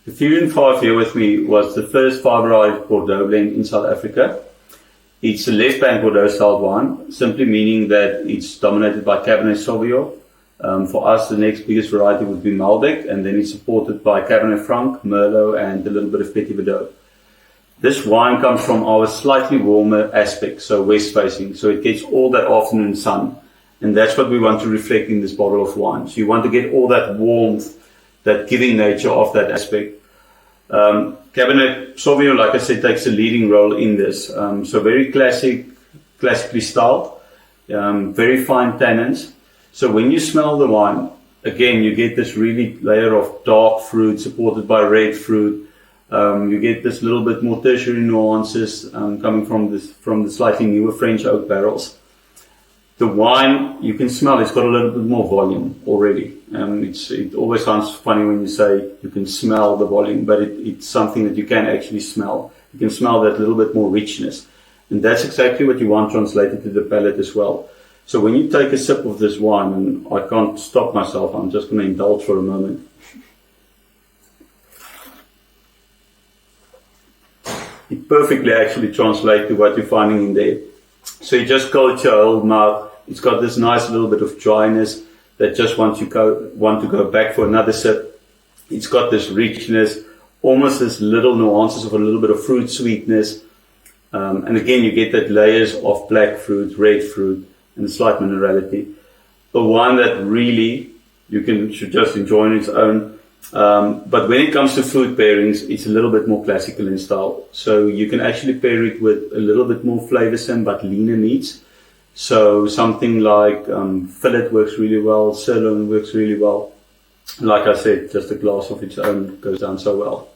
The Fusion V here with me was the first five-variety Bordeaux blend in South Africa. It's a left bank Bordeaux style wine, simply meaning that it's dominated by Cabernet Sauvignon. For us, the next biggest variety would be Malbec, and then it's supported by Cabernet Franc, Merlot, and a little bit of Petit Verdot. This wine comes from our slightly warmer aspect, so west facing, so it gets all that afternoon sun, and that's what we want to reflect in this bottle of wine. So you want to get all that warmth, that giving nature of that aspect. Cabernet Sauvignon, like I said, takes a leading role in this. So very classically styled, very fine tannins. So when you smell the wine, again, you get this really layer of dark fruit supported by red fruit. You get this little bit more tertiary nuances coming from the slightly newer French oak barrels. The wine, you can smell it's got a little bit more volume already. It always sounds funny when you say you can smell the volume, but it's something that you can actually smell. You can smell that little bit more richness. And that's exactly what you want translated to the palate as well. So when you take a sip of this wine, and I can't stop myself, I'm just going to indulge for a moment. It perfectly actually translates to what you're finding in there. So you just coat your whole mouth. It's got this nice little bit of dryness that just want to go back for another sip. It's got this richness, almost this little nuances of a little bit of fruit sweetness. And again, you get that layers of black fruit, red fruit, and a slight minerality. A wine that really should just enjoy on its own. But when it comes to food pairings, it's a little bit more classical in style. So you can actually pair it with a little bit more flavoursome but leaner meats. So something like fillet works really well, sirloin works really well. Like I said, just a glass of its own goes down so well.